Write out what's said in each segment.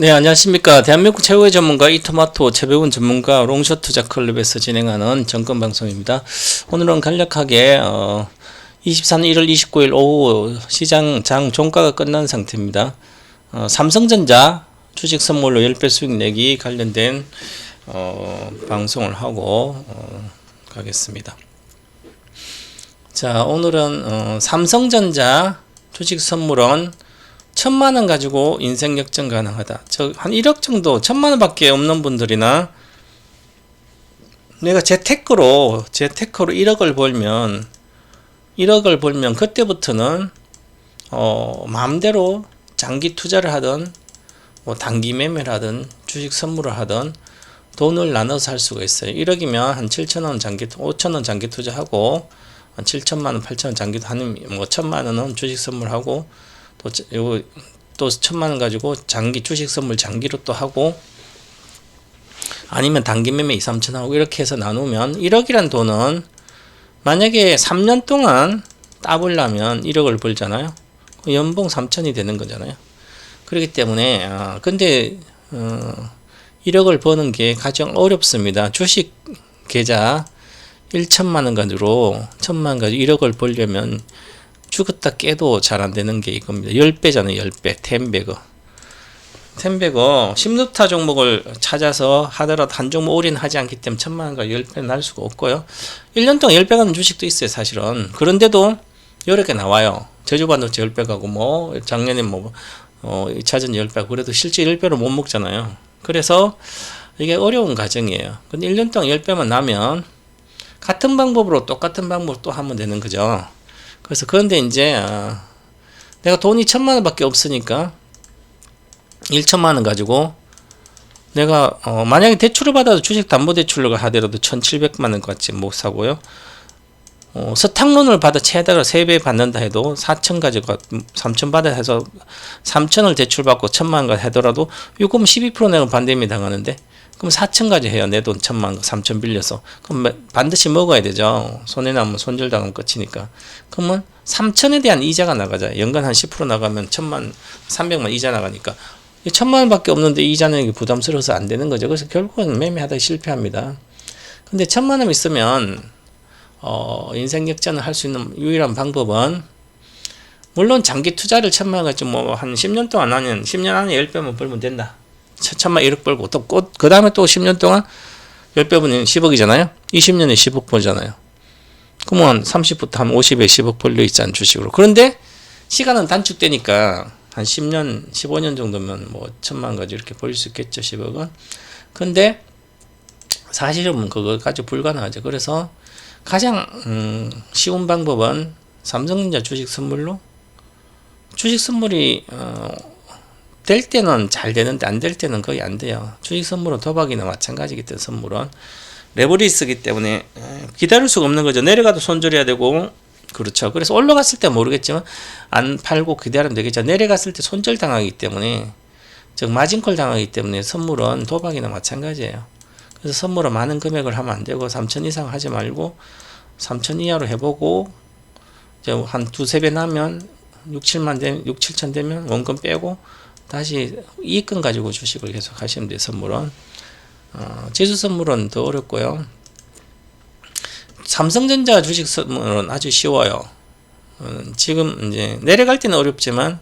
네, 안녕하십니까. 대한민국 최고의 전문가 이토마토 최배운 전문가 롱숏 투자 클럽에서 진행하는 정권 방송입니다. 오늘은 간략하게 24년 1월 29일 오후 시장 장 종가가 끝난 상태입니다. 삼성전자 주식 선물로 10배 수익 내기 관련된 방송을 하고 가겠습니다. 자, 오늘은 삼성전자 주식 선물은 1000만원 가지고 인생 역전 가능하다. 한 1억 정도, 1000만원 밖에 없는 분들이나 내가 재테크로 1억을 벌면 그때부터는 마음대로 장기 투자를 하든 뭐 단기 매매를 하든 주식 선물을 하든 돈을 나눠서 할 수가 있어요. 1억이면 한 7천원 장기, 5천원 장기 투자하고 한 7천만원, 8천원 장기 하는 뭐 1000만원은 주식 선물하고 또 1000만원 가지고 장기 주식 선물 장기로 또 하고 아니면 단기 매매 2, 3천 하고 이렇게 해서 나누면 1억이란 돈은 만약에 3년 동안 따보려면 1억을 벌잖아요. 연봉 3천이 되는 거잖아요. 그렇기 때문에 근데 1억을 버는 게 가장 어렵습니다. 주식 계좌 1천만원 가지고 1000만원 가지고 1억을 벌려면 죽었다 깨도 잘 안되는 게 이겁니다. 10배잖아요. 10배. 10배거 16타 종목을 찾아서 하더라도 한 종목 올인하지 않기 때문에 1000만원과 10배는 할 수가 없고요. 1년 동안 10배 가는 주식도 있어요. 사실은. 그런데도 여러 개 나와요. 제주반도체 10배 가고 뭐 작년에 뭐 2차전 10배 그래도 실제 10배로 못 먹잖아요. 그래서 이게 어려운 과정이에요. 근데 1년 동안 10배만 나면 같은 방법으로 똑같은 방법으로 또 하면 되는 거죠. 그래서 그런데 이제 내가 돈이 1000만원 밖에 없으니까 1천만원 가지고 내가 만약에 대출을 받아도 주식담보대출로 하더라도 1700만원 같이 못 사고요. 서탁론을 받아 최대로 3배 받는다 해도 4천 가지고 3천 받아 해서 3천을 대출받고 1000만원 하더라도 요금 12% 내고 반대미 당하는데 그럼 4천 가지 해요. 내 돈 1000만원 3천 빌려서 그럼 반드시 먹어야 되죠. 손해나면 손절당하면 끝이니까. 그러면 3천에 대한 이자가 나가잖아요. 연간 한 10% 나가면 1000만 300만 이자 나가니까 1000만원 밖에 없는데 이자 내기 부담스러워서 안 되는 거죠. 그래서 결국은 매매하다 실패합니다. 근데 1000만원 있으면 인생 역전을 할 수 있는 유일한 방법은 물론 장기 투자를 1000만원 가지고 뭐 한 10년 동안 하면 10년 안에 10배만 벌면 된다. 1000만 1억 벌고 또 그 다음에 또 10년 동안 10배 보면 10억이잖아요. 20년에 10억 벌잖아요. 그러면 30부터 한 50에 10억 벌려 있잖아요. 주식으로. 그런데 시간은 단축되니까 한 10년, 15년 정도면 뭐 1000만 가지고 이렇게 벌릴 수 있겠죠. 10억은. 근데 사실은 그거 가지고 불가능하죠. 그래서 가장 쉬운 방법은 삼성전자 주식 선물로 주식 선물이 될 때는 잘 되는데 안 될 때는 거의 안 돼요. 주식 선물은 도박이나 마찬가지기 때문에 선물은 레버리지이기 때문에 기다릴 수가 없는 거죠. 내려가도 손절해야 되고 그렇죠. 그래서 올라갔을 때 모르겠지만 안 팔고 기다리면 되겠죠. 내려갔을 때 손절 당하기 때문에 즉 마진콜 당하기 때문에 선물은 도박이나 마찬가지예요. 그래서 선물은 많은 금액을 하면 안 되고 3천 이상 하지 말고 3천 이하로 해보고 이제 한 두세 배 나면 6, 7천 되면 원금 빼고 다시 이익금 가지고 주식을 계속 하시면 돼요. 선물은 지수 선물은 더 어렵고요. 삼성전자 주식 선물은 아주 쉬워요. 지금 이제 내려갈 때는 어렵지만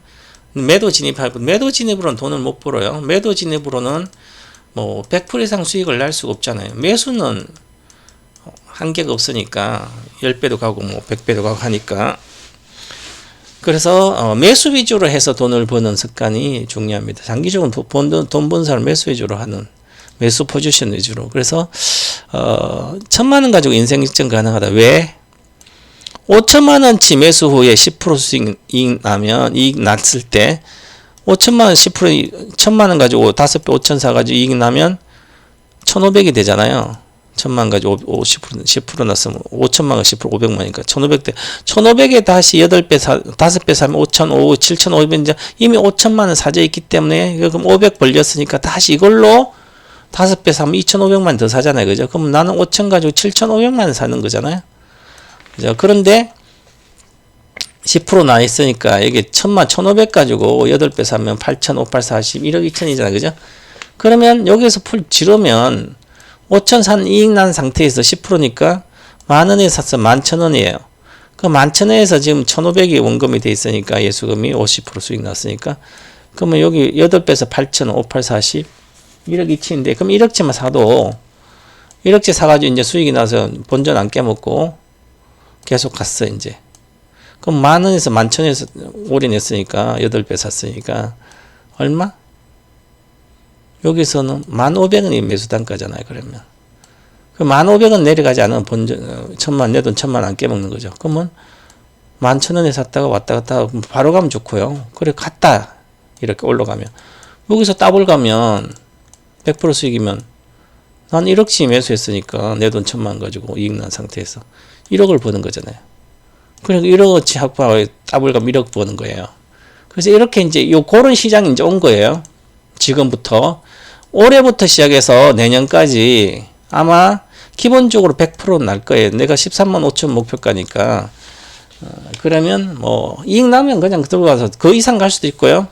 매도 진입으로는 돈을 못 벌어요. 매도 진입으로는 뭐 100% 이상 수익을 낼 수가 없잖아요. 매수는 한계가 없으니까 10배도 가고 뭐 100배도 가고 하니까 그래서 매수 위주로 해서 돈을 버는 습관이 중요합니다. 장기적으로 돈 번 사람 매수 위주로 하는 매수 포지션 위주로. 그래서 1000만원 가지고 인생 역전 가능하다. 왜? 5천만원치 매수 후에 10% 수익 나면 이익 났을 때 5천만원 10% 1000만원 가지고 5배 5천 사가지고 이익 나면 1500이 되잖아요. 1000만 가지고 10% 났으면 5천만원 10% 500만이니까 1500대 1500에 다시 5배 사면 5,500, 7,500 이제 이미 5천만원 사져 있기 때문에 그럼 500 벌렸으니까 다시 이걸로 5배 사면 2,500만 더 사잖아요. 그죠? 그럼 나는 5천 가지고 7,500만 사는 거잖아요. 그죠? 그런데 10% 나 있으니까 이게 1,500 가지고 8배 사면 8,000, 5, 8, 40, 1억 2천이잖아. 그죠? 그러면 여기서 풀 지르면 5천 산 이익 난 상태에서 10%니까 만원에 샀어. 11,000원이에요. 그 11,000원에서 지금 1,500이 원금이 돼 있으니까 예수금이 50% 수익 났으니까 그러면 여기 8배에서 8,000, 5, 8, 40, 1억 2천인데 그럼 1억치만 사도 1억치 사가지고 이제 수익이 나서 본전 안 깨먹고 계속 갔어 이제. 그럼 만원에서 11,000원에서 올인했으니까 8배 샀으니까 얼마? 여기서는 1,500원이 매수단가잖아요. 그러면 그 1,500원 내려가지 않으면 본전 1,000만 내 돈 1,000만 안 깨먹는 거죠. 그러면 11,000원에 샀다가 왔다 갔다 하고 바로 가면 좋고요. 그래 갔다 이렇게 올라가면 여기서 더블 가면 100% 수익이면 난 1억치 매수했으니까 내 돈 1,000만 가지고 이익 난 상태에서 1억을 버는 거잖아요. 그러니까 1억어치 합하고 더블 가면 1억 버는 거예요. 그래서 이렇게 이제 그런 시장이 이제 온 거예요. 지금부터 올해부터 시작해서 내년까지 아마 기본적으로 100%는 날 거예요. 내가 13만 5천 목표가니까 그러면 뭐 이익 나면 그냥 들고 가서 그 이상 갈 수도 있고요.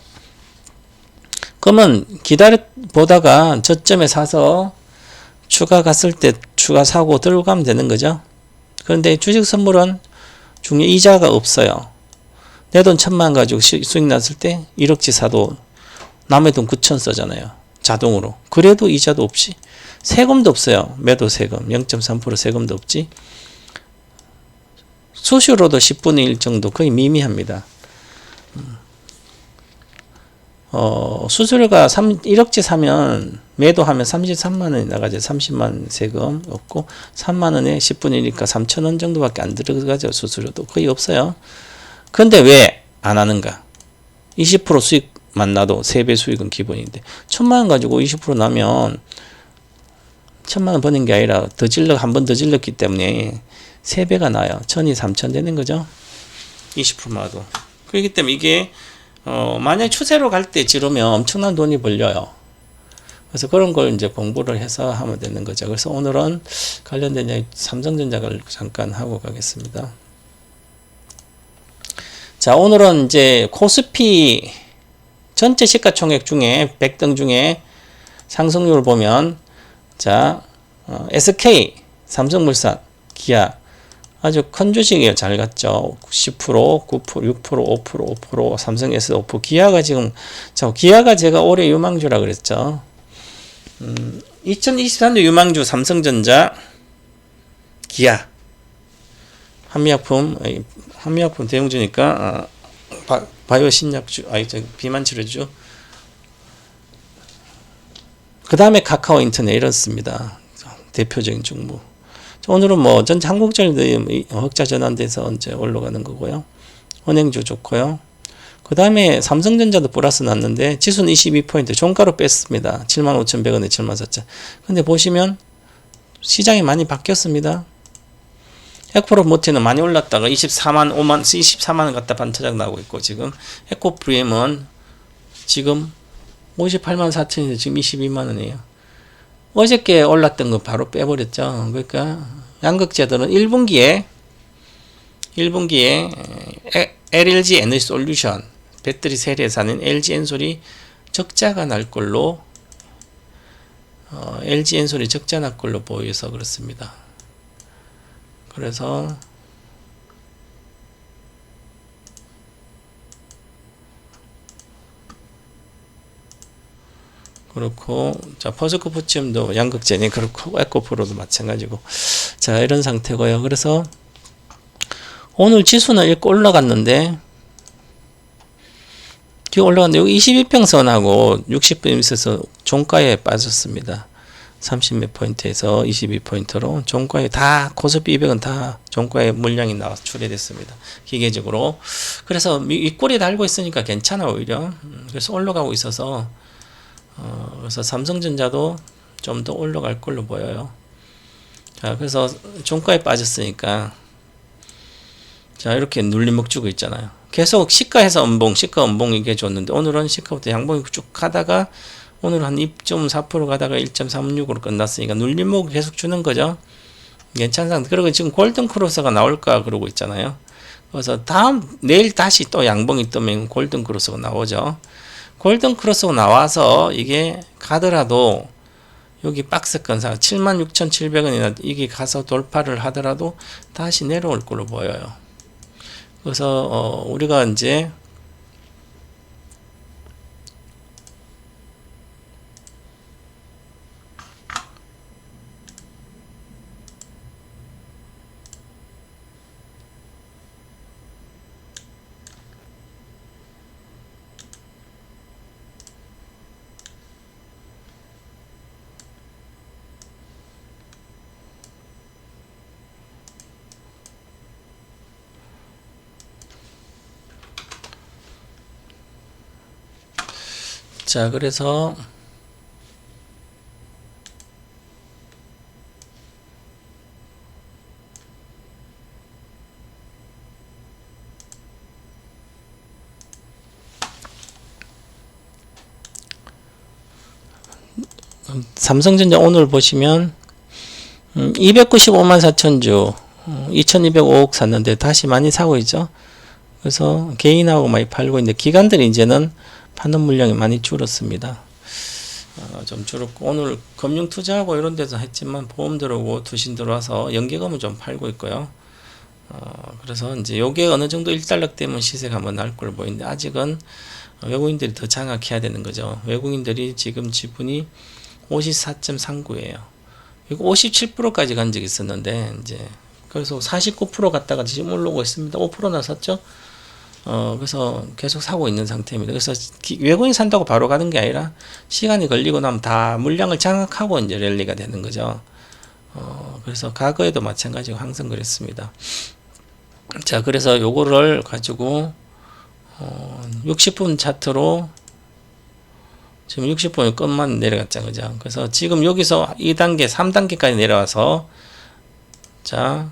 그러면 기다려 보다가 저점에 사서 추가 갔을 때 추가 사고 들고 가면 되는 거죠. 그런데 주식 선물은 중요 이자가 없어요. 내 돈 1,000만 가지고 수익 났을 때 1억치 사도 남의 돈 9천 써잖아요. 자동으로. 그래도 이자도 없이. 세금도 없어요. 매도 세금. 0.3% 세금도 없지. 수수료도 10분의 1 정도 거의 미미합니다. 수수료가 1억치 사면 매도하면 33만 원이 나가죠. 30만 세금 없고 3만 원에 10분의 1이니까 3천 원 정도밖에 안 들어가죠. 수수료도 거의 없어요. 근데 왜 안 하는가? 20% 수익만 나도 3배 수익은 기본인데 1,000만 원 가지고 20% 나면 1,000만 원 버는 게 아니라 한 번 더 질렀기 때문에 3배가 나요. 1,000이 3,000 되는 거죠. 20%만 와도. 그렇기 때문에 이게 만약 추세로 갈 때 지르면 엄청난 돈이 벌려요. 그래서 그런 걸 이제 공부를 해서 하면 되는 거죠. 그래서 오늘은 관련된 삼성전자를 잠깐 하고 가겠습니다. 자, 오늘은 이제 코스피 전체 시가총액 중에 100등 중에 상승률을 보면 자, SK, 삼성물산, 기아 아주 큰 주식이에요. 잘 갔죠. 10%, 9%, 6%, 5%, 5%, 삼성 S 5%. 기아가 지금, 기아가 제가 올해 유망주라 그랬죠. 2023년 유망주 삼성전자, 기아, 한미약품 대형주니까, 바이오 신약주, 비만 치료주. 그 다음에 카카오 인터넷 이렇습니다. 대표적인 종목. 오늘은 뭐 전체 한국전력이 흑자 전환돼서 이제 올라가는 거고요. 은행주 좋고요. 그 다음에 삼성전자도 플러스 났는데 지수는 22포인트 종가로 뺐습니다. 75,100원에 74,000. 근데 보시면 시장이 많이 바뀌었습니다. 에코프로 모티는 많이 올랐다가 24만 원 갖다 반타작 나오고 있고 지금 에코프리엠은 지금 58만 4천인데 지금 22만 원이에요. 어저께 올랐던 거 바로 빼버렸죠. 그러니까 양극재들은 1분기에 LG 에너지 솔루션 배터리 세례사는 LG 엔솔이 적자가 날 걸로 LG 엔솔이 적자 날 걸로 보여서 그렇습니다. 그래서 그렇고 자 퍼스코 포침도 양극재니 그렇고 에코프로도 마찬가지고 자 이런 상태고요. 그래서 오늘 지수는 이렇게 올라갔는데 지금 올라갔는데 여기 22평선하고 60분 있어서 종가에 빠졌습니다. 30몇 포인트에서 22포인트로 종가에 다 코스피 200은 다 종가에 물량이 나와서 출회됐습니다. 기계적으로. 그래서 윗꼬리 달고 있으니까 괜찮아 오히려. 그래서 올라가고 있어서 그래서 삼성전자도 좀 더 올라갈 걸로 보여요. 자, 그래서 종가에 빠졌으니까 자 이렇게 눌림목 주고 있잖아요. 계속 시가에서 시가 음봉 이게 줬는데 오늘은 시가부터 양봉이 쭉 가다가 오늘 한 2.4% 가다가 1.36으로 끝났으니까 눌림목 계속 주는 거죠. 괜찮은 상태. 그리고 지금 골든 크로스가 나올까 그러고 있잖아요. 그래서 내일 다시 또 양봉이 뜨면 골든 크로스가 나오죠. 골든 크로스가 나와서 이게 가더라도 여기 박스권 76,700원이나 이게 가서 돌파를 하더라도 다시 내려올 걸로 보여요. 그래서 우리가 이제 자, 그래서 삼성전자 오늘 보시면 295만 4천주 2205억 샀는데 다시 많이 사고 있죠. 그래서 개인하고 많이 팔고 있는데 기관들이 이제는 파는 물량이 많이 줄었습니다. 좀 줄었고 오늘 금융 투자하고 이런 데서 했지만 보험 들어오고 투신 들어와서 연계금은 좀 팔고 있고요. 그래서 이제 요게 어느 정도 일단락되면 시세가 한번 날 걸 보이는데 아직은 외국인들이 더 장악해야 되는 거죠. 외국인들이 지금 지분이 54.39예요. 이거 57%까지 간 적이 있었는데 이제 그래서 49% 갔다가 지금 올라오고 있습니다. 5%나 샀죠. 그래서 계속 사고 있는 상태입니다. 그래서 외국인 산다고 바로 가는 게 아니라 시간이 걸리고 나면 다 물량을 장악하고 이제 랠리가 되는 거죠. 그래서 과거에도 마찬가지고 항상 그랬습니다. 자, 그래서 요거를 가지고 60분 차트로 지금 60분이 끝만 내려갔죠. 그죠? 그래서 지금 여기서 2단계, 3단계까지 내려와서 자,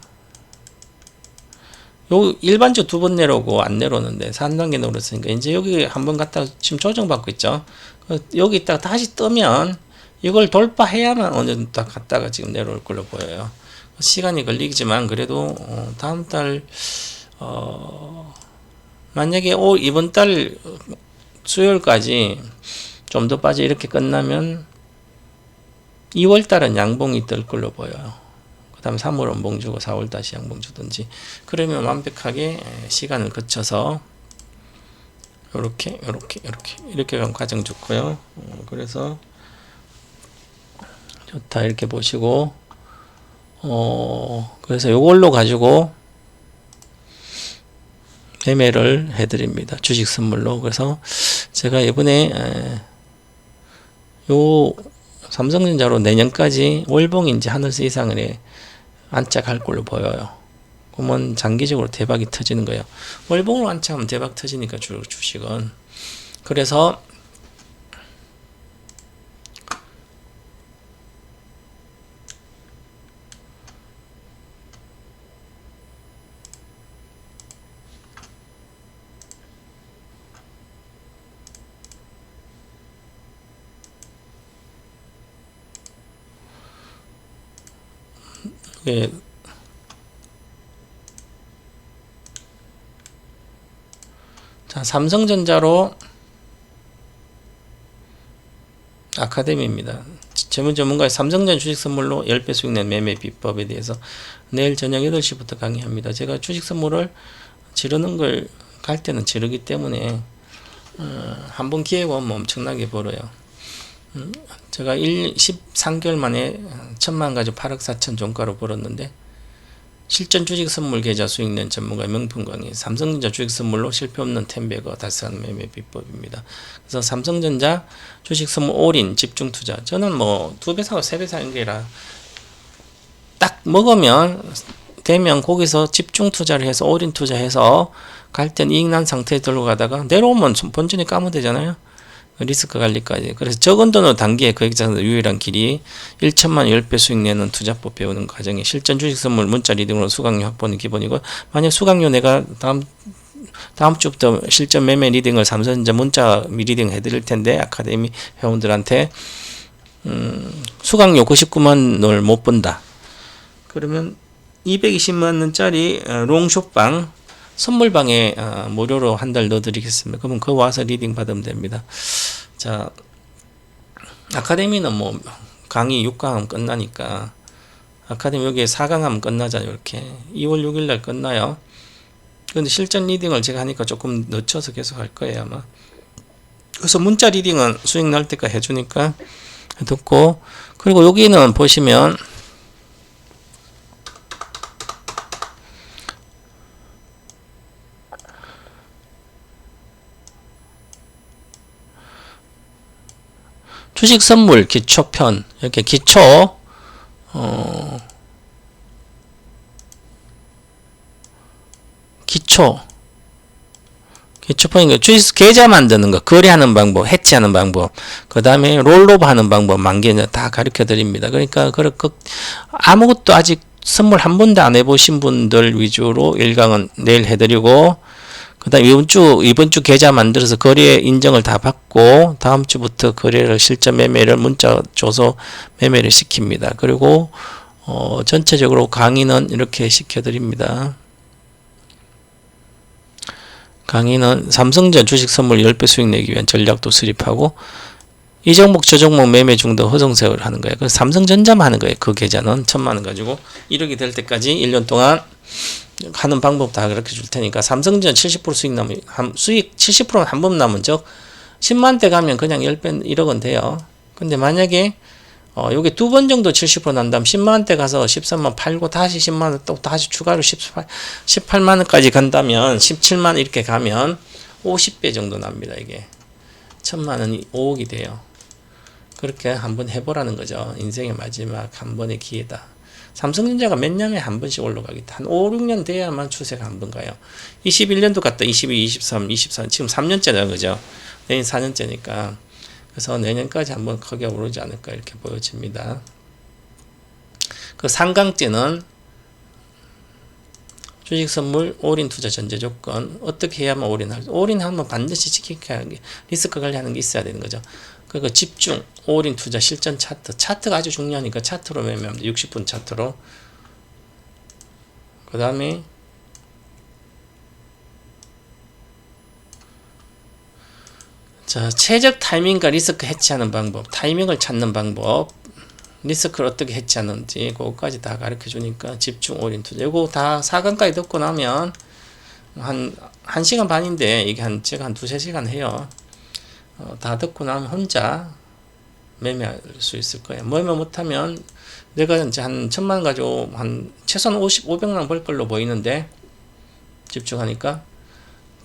요 일반주 두 번 내려오고 안 내려오는데 3단계 내려왔으니까 이제 여기 한번 갔다가 지금 조정받고 있죠. 여기 있다가 다시 뜨면 이걸 돌파해야만 어느 정도 딱 갔다가 지금 내려올 걸로 보여요. 시간이 걸리지만 그래도 다음 달 만약에 이번 달 수요일까지 좀 더 빠져 이렇게 끝나면 2월 달은 양봉이 뜰 걸로 보여요. 그 다음 3월 원봉 주고 4월 다시 양봉 주든지 그러면 완벽하게 시간을 거쳐서 이렇게 가면 과정 좋고요. 그래서 좋다 이렇게 보시고 그래서 요걸로 가지고 매매를 해드립니다. 주식 선물로. 그래서 제가 이번에 요 삼성전자로 내년까지 월봉이 이제 하늘수 이상을 안짝할 걸로 보여요. 그러면 장기적으로 대박이 터지는 거예요. 월봉으로 안짝하면 대박 터지니까 주식은. 그래서 예. 자, 삼성전자로 아카데미입니다. 재무 전문가의 삼성전자 주식 선물로 10배 수익 낸 매매 비법에 대해서 내일 저녁 8시부터 강의합니다. 제가 주식 선물을 지르는 걸 갈 때는 지르기 때문에 한번 기회가 오면 엄청나게 벌어요. 제가 13개월 만에 1000만 가지고 8억 4천 종가로 벌었는데 실전 주식 선물 계좌 수익 낸 전문가의 명품 강의 삼성전자 주식 선물로 실패 없는 10배거 달성하는 매매 비법입니다. 그래서 삼성전자 주식 선물 올인 집중 투자 저는 뭐 2배 사고 3배 사는 게 아니라 딱 먹으면 되면 거기서 집중 투자를 해서 올인 투자해서 갈 땐 이익 난 상태에 들고 가다가 내려오면 본전이 까면 되잖아요. 리스크 관리까지. 그래서 적은 돈으로 단기에 거액자산 유일한 길이 1천만 10배 수익 내는 투자법 배우는 과정에 실전 주식 선물 문자 리딩으로 수강료 확보는 기본이고 만약 수강료 내가 다음 주부터 실전 매매 리딩을 삼성전자 문자 리딩 해드릴 텐데 아카데미 회원들한테 수강료 99만 원을 못 번다. 그러면 220만 원짜리 롱숏방 선물방에 무료로 한 달 넣어드리겠습니다. 그러면 그 와서 리딩 받으면 됩니다. 자, 아카데미는 뭐 강의 6강 하면 끝나니까 아카데미 여기에 4강 하면 끝나잖아요. 이렇게 2월 6일 날 끝나요. 근데 실전 리딩을 제가 하니까 조금 늦춰서 계속 할 거예요 아마. 그래서 문자 리딩은 수익 날 때까지 해주니까 듣고, 그리고 여기는 보시면 주식 선물 기초편, 이렇게 기초 기초편이니까 주식 계좌 만드는 거, 거래하는 방법, 해치하는 방법, 그 다음에 롤오버 하는 방법, 만개 다 가르쳐 드립니다. 그러니까 아무것도 아직 선물 한 번도 안 해보신 분들 위주로 1강은 내일 해드리고, 그 다음 이번 주 계좌 만들어서 거래 인정을 다 받고, 다음 주부터 거래를 실전 매매를 문자 줘서 매매를 시킵니다. 그리고 전체적으로 강의는 이렇게 시켜드립니다. 강의는 삼성전 주식 선물 10배 수익 내기 위한 전략도 수립하고, 이 종목 저 종목 매매 중도 허송세월 하는 거예요. 그래서 삼성전자만 하는 거예요. 그 계좌는 1000만원 가지고 1억이 될 때까지 1년 동안 하는 방법 다 그렇게 줄 테니까, 삼성전 70% 수익 나면 수익 70%는 한 번 남은 즉 10만대 가면 그냥 10배 1억은 돼요. 근데 만약에 요게 두 번 정도 70% 난다면 10만원대 가서 13만 팔고 다시 10만원 또 다시 추가로 18만원까지 간다면 17만원 이렇게 가면 50배 정도 납니다. 이게 1000만원이 5억이 돼요. 그렇게 한번 해보라는 거죠. 인생의 마지막 한 번의 기회다. 삼성전자가 몇 년에 한 번씩 올라가겠다. 한 5, 6년 돼야만 추세가 한 번 가요. 21년도 갔다 22, 23, 24 지금 3년째잖아요. 그죠? 내년 4년째니까. 그래서 내년까지 한번 크게 오르지 않을까 이렇게 보여집니다. 그 상강째는 주식선물 올인 투자 전제 조건, 어떻게 해야만 올인하면 반드시 지켜야 하는 게, 리스크 관리하는 게 있어야 되는 거죠. 그리고 집중 올인 투자 실전 차트가 아주 중요하니까 차트로 매매합니다. 60분 차트로. 그 다음에 자, 최적 타이밍과 리스크 해치하는 방법, 타이밍을 찾는 방법, 리스크를 어떻게 해치하는지 그거까지 다 가르쳐 주니까 집중 올인 투자. 이거 다 4강까지 듣고 나면 한 1시간 반인데 이게 제가 한 2-3시간 해요. 다 듣고 나면 혼자 매매할 수 있을 거예요. 매매 못하면 내가 이제 한 1000만 원 가지고 한 최소한 500만 원 벌 걸로 보이는데, 집중하니까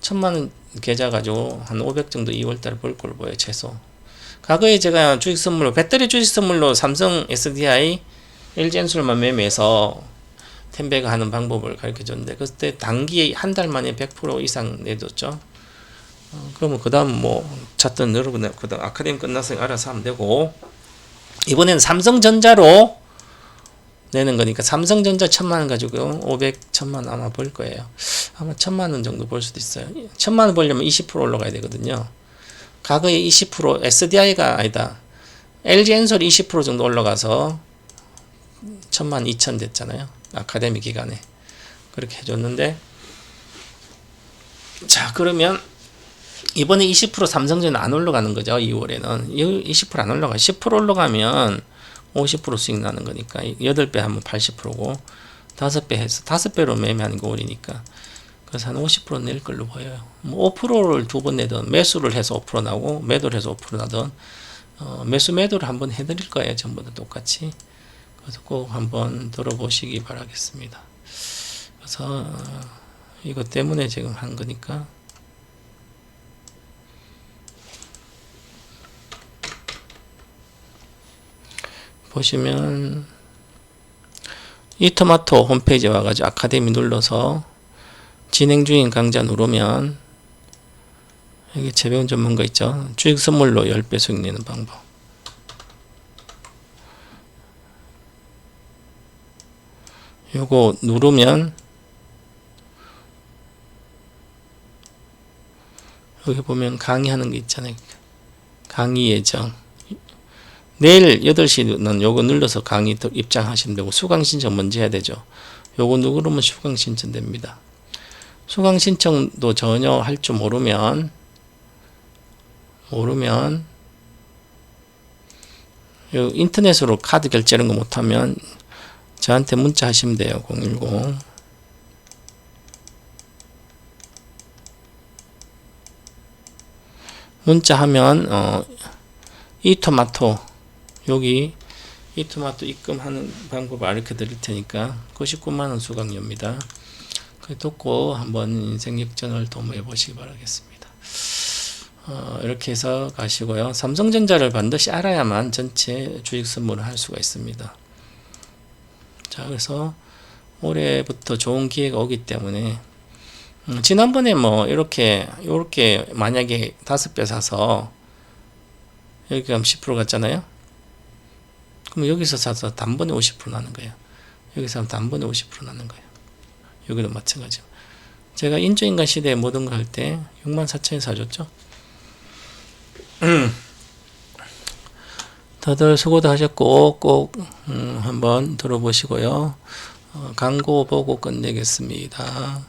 1000만 원 계좌 가지고 한 500 정도 2월달에 벌 걸로 보여요. 최소. 과거에 제가 주식 선물로, 배터리 주식 선물로 삼성 SDI, LG엔솔만 매매해서 텐베가 하는 방법을 가르쳐 줬는데, 그때 단기에 한 달 만에 100% 이상 내줬죠. 그러면 그 다음 뭐 차트 여러분 그 다음 아카데미 끝나서 알아서 하면 되고, 이번에는 삼성전자로 내는 거니까 삼성전자 1000만원 가지고 500, 1000만원 아마 벌 거예요. 아마 1000만원 정도 벌 수도 있어요. 1000만원 벌려면 20% 올라가야 되거든요. 과거에 20% SDI가 아니다, LG엔솔이 20% 정도 올라가서 1000만 2000 됐잖아요. 아카데미 기간에 그렇게 해줬는데, 자 그러면 이번에 20% 삼성전자 안 올라가는 거죠. 2월에는 20% 안 올라가. 10% 올라가면 50% 수익 나는 거니까 8배 하면 80%고 5배 해서 5배로 매매하는 거 올이니까, 그래서 한 50% 낼 걸로 보여요. 뭐 5%를 두 번 내든, 매수를 해서 5% 나고 매도를 해서 5% 나든, 매도를 한번 해드릴 거예요. 전부 다 똑같이. 그래서 꼭 한번 들어보시기 바라겠습니다. 그래서 이것 때문에 지금 한 거니까. 보시면 이토마토 홈페이지에 와가지고 아카데미 눌러서 진행 중인 강좌 누르면 여기 재배운 전문가 있죠. 주식 선물로 10배 수익 내는 방법. 요거 누르면 여기 보면 강의하는 게 있잖아요. 강의 예정. 내일 8시는 요거 눌러서 강의 입장하시면 되고, 수강 신청 먼저 해야 되죠. 요거 누르면 수강 신청 됩니다. 수강 신청도 전혀 할 줄 모르면 인터넷으로 카드 결제 이런 거 못하면 저한테 문자 하시면 돼요. 010 문자 하면 이토마토 여기 이토마토 입금하는 방법을 알려 드릴 테니까 99만원 수강료입니다. 그 듣고 한번 인생 역전을 도모해 보시기 바라겠습니다. 이렇게 해서 가시고요. 삼성전자를 반드시 알아야만 전체 주식 선물을 할 수가 있습니다. 자, 그래서 올해부터 좋은 기회가 오기 때문에 지난번에 뭐 이렇게 만약에 5배 사서 여기 가면 10% 갔잖아요. 그럼 여기서 사서 단번에 50% 나는 거예요. 여기서 하면 단번에 50% 나는 거예요. 여기도 마찬가지고. 제가 인조인간 시대에 모든 거 할 때 64,000원 사줬죠. 다들 수고도 하셨고 꼭 한번 들어보시고요. 광고 보고 끝내겠습니다.